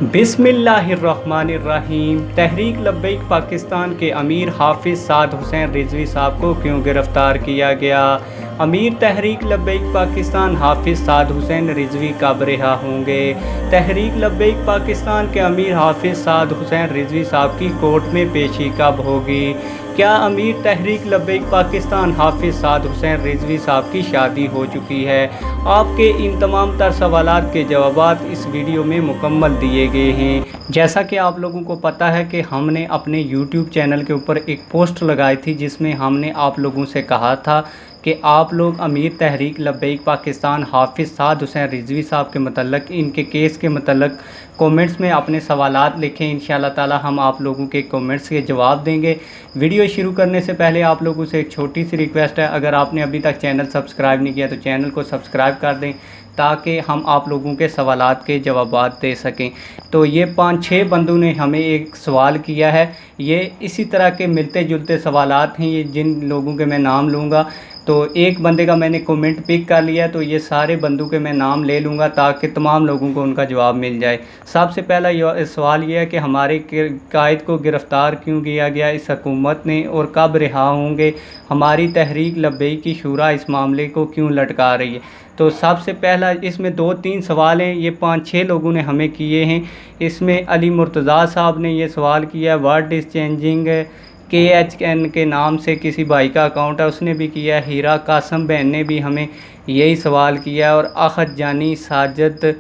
बिस्मिल्लाहिर्रहमानिर्रहीम। तहरीक लब्बैक पाकिस्तान के अमीर हाफिज़ साद हुसैन रिजवी साहब को क्यों गिरफ़्तार किया गया? अमीर तहरीक लब्बैक पाकिस्तान हाफिज़ साद हुसैन रिजवी कब रिहा होंगे? तहरीक लब्बैक पाकिस्तान के अमीर हाफिज़ साद हुसैन रिजवी साहब की कोर्ट में पेशी कब होगी? क्या अमीर तहरीक लब्बैक पाकिस्तान हाफिज़ साद हुसैन रिजवी साहब की शादी हो चुकी है? आपके इन तमाम तर सवालात के जवाबात इस वीडियो में मुकम्मल दिए गए हैं। जैसा कि आप लोगों को पता है कि हमने अपने YouTube चैनल के ऊपर एक पोस्ट लगाई थी जिसमें हमने आप लोगों से कहा था कि आप लोग अमीर तहरीक लब्बैक पाकिस्तान हाफिज़ साद हुसैन रिजवी साहब के मतलब इनके केस के मतलब कमेंट्स में अपने सवालात लिखें। इंशाअल्लाह ताला हम आप लोगों के कमेंट्स के जवाब देंगे। वीडियो शुरू करने से पहले आप लोगों से एक छोटी सी रिक्वेस्ट है, अगर आपने अभी तक चैनल सब्सक्राइब नहीं किया तो चैनल को सब्सक्राइब कर दें ताकि हम आप लोगों के सवालात के जवाबात दे सकें। तो ये 5-6 बंदों ने हमें एक सवाल किया है, ये इसी तरह के मिलते जुलते सवालात हैं, ये जिन लोगों के मैं नाम लूँगा। तो एक बंदे का मैंने कमेंट पिक कर लिया, तो ये सारे बंदों के मैं नाम ले लूँगा ताकि तमाम लोगों को उनका जवाब मिल जाए। सबसे पहला सवाल ये है कि हमारे कायद को गिरफ़्तार क्यों किया गया इस हुकूमत ने और कब रिहा होंगे? हमारी तहरीक लब्बैक की शूरा इस मामले को क्यों लटका रही है? तो सबसे पहला इसमें 2-3 सवाल हैं, ये 5-6 लोगों ने हमें किए हैं। इसमें अली मुर्तज़ा साहब ने ये सवाल किया, वर्ल्ड इज़ चेंजिंग KHN के नाम से किसी भाई का अकाउंट है, उसने भी किया। हीरा कासम बहन ने भी हमें यही सवाल किया और अखत जानी साजद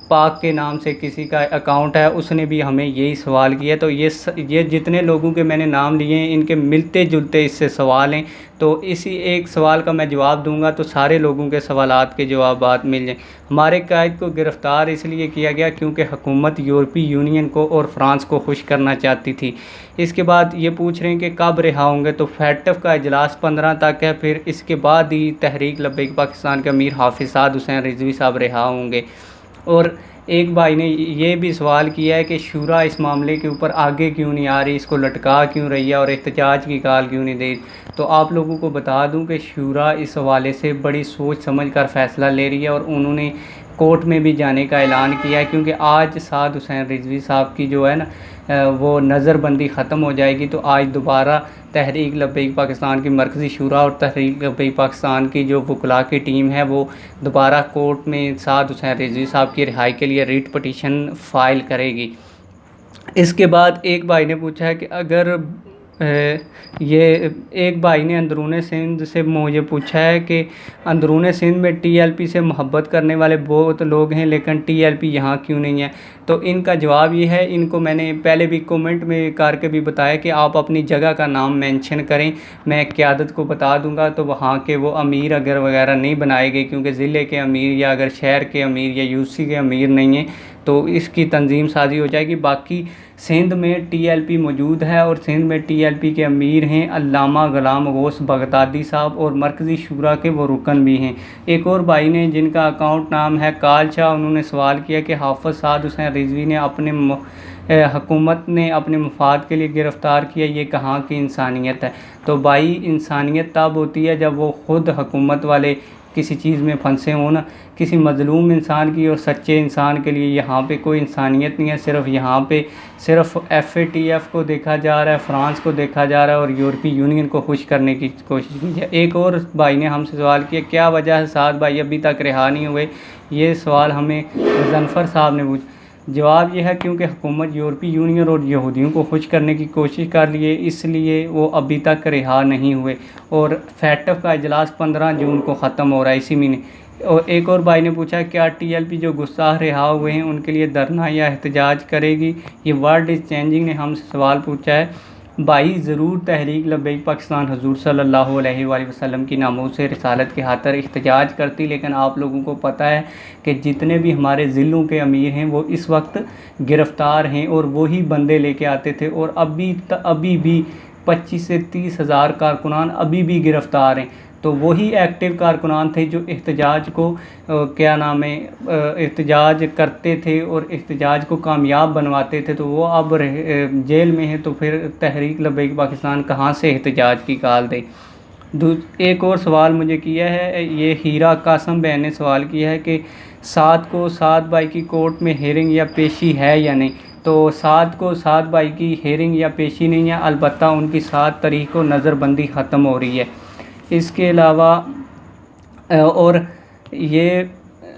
पाक के नाम से किसी का अकाउंट है, उसने भी हमें यही सवाल किया। तो ये जितने लोगों के मैंने नाम लिए हैं इनके मिलते जुलते इससे सवाल हैं, तो इसी एक सवाल का मैं जवाब दूंगा तो सारे लोगों के सवालात के जवाबात मिल जाएँ। हमारे कायद को गिरफ़्तार इसलिए किया गया क्योंकि हुकूमत यूरोपीय यूनियन को और फ्रांस को खुश करना चाहती थी। इसके बाद ये पूछ रहे हैं कि कब रिहा होंगे, तो फैटफ का इजलास 15 तक है, फिर इसके बाद ही तहरीक लब्बैक पाकिस्तान के अमीर हाफिज़ साद हुसैन रिजवी साहब रिहा होंगे। और एक भाई ने ये भी सवाल किया है कि शूरा इस मामले के ऊपर आगे क्यों नहीं आ रही, इसको लटका क्यों रही है और एहतजाज की कॉल क्यों नहीं दे। तो आप लोगों को बता दूं कि शूरा इस हवाले से बड़ी सोच समझ कर फ़ैसला ले रही है और उन्होंने कोर्ट में भी जाने का ऐलान किया है, क्योंकि आज साद हुसैन रिजवी साहब की जो है ना वो नज़रबंदी ख़त्म हो जाएगी। तो आज दोबारा तहरीक लब्बैक पाकिस्तान की मरकज़ी शूरा और तहरीक लब्बैक पाकिस्तान की जो वकला की टीम है वो दोबारा कोर्ट में साद हुसैन रिजवी साहब की रिहाई के लिए रिट पटिशन फ़ाइल करेगी। इसके बाद एक भाई ने पूछा है कि अगर ये एक भाई ने अंदरून सिंध से मुझे पूछा है कि अंदरून सिंध में TLP से मोहब्बत करने वाले बहुत लोग हैं लेकिन TLP यहाँ क्यों नहीं है। तो इनका जवाब ये है, इनको मैंने पहले भी कमेंट में करके भी बताया कि आप अपनी जगह का नाम मेंशन करें, मैं क़यादत को बता दूंगा तो वहाँ के वो अमीर अगर वगैरह नहीं बनाए गए, क्योंकि ज़िले के अमीर या अगर शहर के अमीर या UC के अमीर नहीं हैं तो इसकी तंजीम साजी हो जाएगी। बाकी सिंध में TLP मौजूद है और सिंध में TLP के अमीर हैं अल्लामा ग़ुलाम गौस बगदादी साहब और मरकज़ी शूरा के वो रुकन भी हैं। एक और भाई ने जिनका अकाउंट नाम है काल शाह, उन्होंने सवाल किया कि हाफिज़ साद हुसैन रिजवी ने अपने हुकूमत ने अपने मफाद के लिए गिरफ़्तार किया, ये कहाँ की इंसानियत है। तो भाई इंसानियत तब होती है जब वो ख़ुद हुकूमत वाले किसी चीज़ में फंसे हों ना। किसी मज़लूम इंसान की और सच्चे इंसान के लिए यहाँ पे कोई इंसानियत नहीं है, सिर्फ यहाँ पे सिर्फ FATF को देखा जा रहा है, फ्रांस को देखा जा रहा है और यूरोपीय यूनियन को खुश करने की कोशिश की जाए। एक और भाई ने हमसे सवाल किया क्या वजह है साद भाई अभी तक रिहा नहीं हुए, ये सवाल हमें मुज़फ़्फ़र साहब ने पूछा। जवाब यह है क्योंकि हुकूमत यूरोपीय यूनियन और यहूदियों को खुश करने की कोशिश कर लिए, इसलिए वो अभी तक रिहा नहीं हुए और फैटफ का इजलास 15 जून को ख़त्म हो रहा है इसी महीने। और एक और भाई ने पूछा क्या TLP जो गुस्साह रिहा हुए हैं उनके लिए धरना या एहतजाज करेगी। ये वर्ल्ड इज़ चेंजिंग ने हमसे सवाल पूछा है। भाई ज़रूर तहरीक लब्बैक पाकिस्तान हुज़ूर सल्लल्लाहु अलैहि वसल्लम की नामूस रिसालत के खातिर एहतजाज करती, लेकिन आप लोगों को पता है कि जितने भी हमारे ज़िलों के अमीर हैं वो इस वक्त गिरफ़्तार हैं और वही बंदे लेके आते थे और अभी भी 25 से 30 हज़ार कारकुनान अभी भी गिरफ़्तार हैं। तो वही एक्टिव कारकुनान थे जो एहतजाज को एहतजाज करते थे और एहतजाज को कामयाब बनवाते थे, तो वो अब जेल में है। तो फिर तहरीक लब्बैक पाकिस्तान कहाँ से एहतजाज की कॉल दे। एक और सवाल मुझे किया है, ये हीरा कासम बहन ने सवाल किया है कि 7 को साद भाई की कोर्ट में हेयरिंग या पेशी है या नहीं। तो 7 को साद भाई की हेयरिंग या पेशी नहीं है, अलबत्ता उनकी 7 तारीख को नज़रबंदी ख़त्म हो रही है। इसके अलावा और ये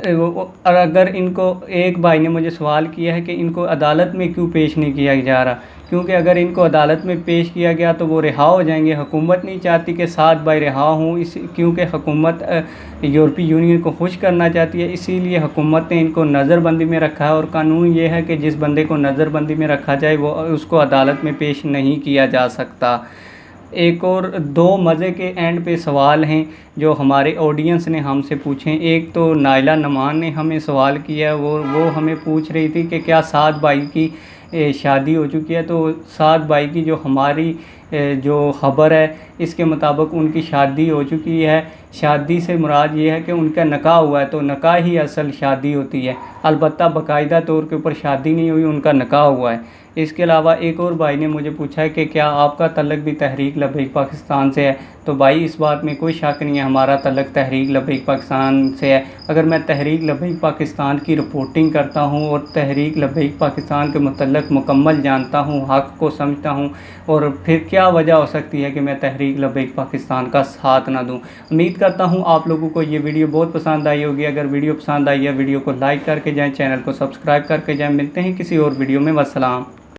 और अगर इनको, एक भाई ने मुझे सवाल किया है कि इनको अदालत में क्यों पेश नहीं किया जा रहा, क्योंकि अगर इनको अदालत में पेश किया गया तो वो रिहा हो जाएंगे। हुकूमत नहीं चाहती कि 7 भाई रिहा हों, इस क्योंकि हुकूमत यूरोपीय यूनियन को खुश करना चाहती है, इसीलिए हुकूमत ने इनको नज़रबंदी में रखा है। और कानून ये है कि जिस बंदे को नज़रबंदी में रखा जाए वो उसको अदालत में पेश नहीं किया जा सकता। एक और 2 मज़े के एंड पे सवाल हैं जो हमारे ऑडियंस ने हमसे पूछे। एक तो नाइला नमान ने हमें सवाल किया है, वो हमें पूछ रही थी कि क्या 7 भाई की शादी हो चुकी है। तो 7 भाई की जो हमारी जो ख़बर है इसके मुताबिक उनकी शादी हो चुकी है। शादी से मुराद ये है कि उनका निकाह हुआ है, तो निकाह ही असल शादी होती है। अलबत्ता बाकायदा तौर के ऊपर शादी नहीं हुई, उनका निकाह हुआ है। इसके अलावा एक और भाई ने मुझे पूछा है कि क्या आपका तल्लक भी तहरीक लब्बैक पाकिस्तान से है। तो भाई इस बात में कोई शक नहीं है, हमारा तल्लक तहरीक लब्बैक पाकिस्तान से है। अगर मैं तहरीक लब्बैक पाकिस्तान की रिपोर्टिंग करता हूँ और तहरीक लब्बैक पाकिस्तान के मुतल्लक मुकम्मल जानता हूँ, हक़ को समझता हूँ, और फिर क्या वजह हो सकती है कि मैं तहरीक लब्बैक पाकिस्तान का साथ ना दूँ। उम्मीद करता हूँ आप लोगों को ये वीडियो बहुत पसंद आई होगी। अगर वीडियो पसंद आई है वीडियो को लाइक करके जाएँ, चैनल को सब्सक्राइब करके जाएँ। मिलते हैं किसी और वीडियो में। वस्सलाम।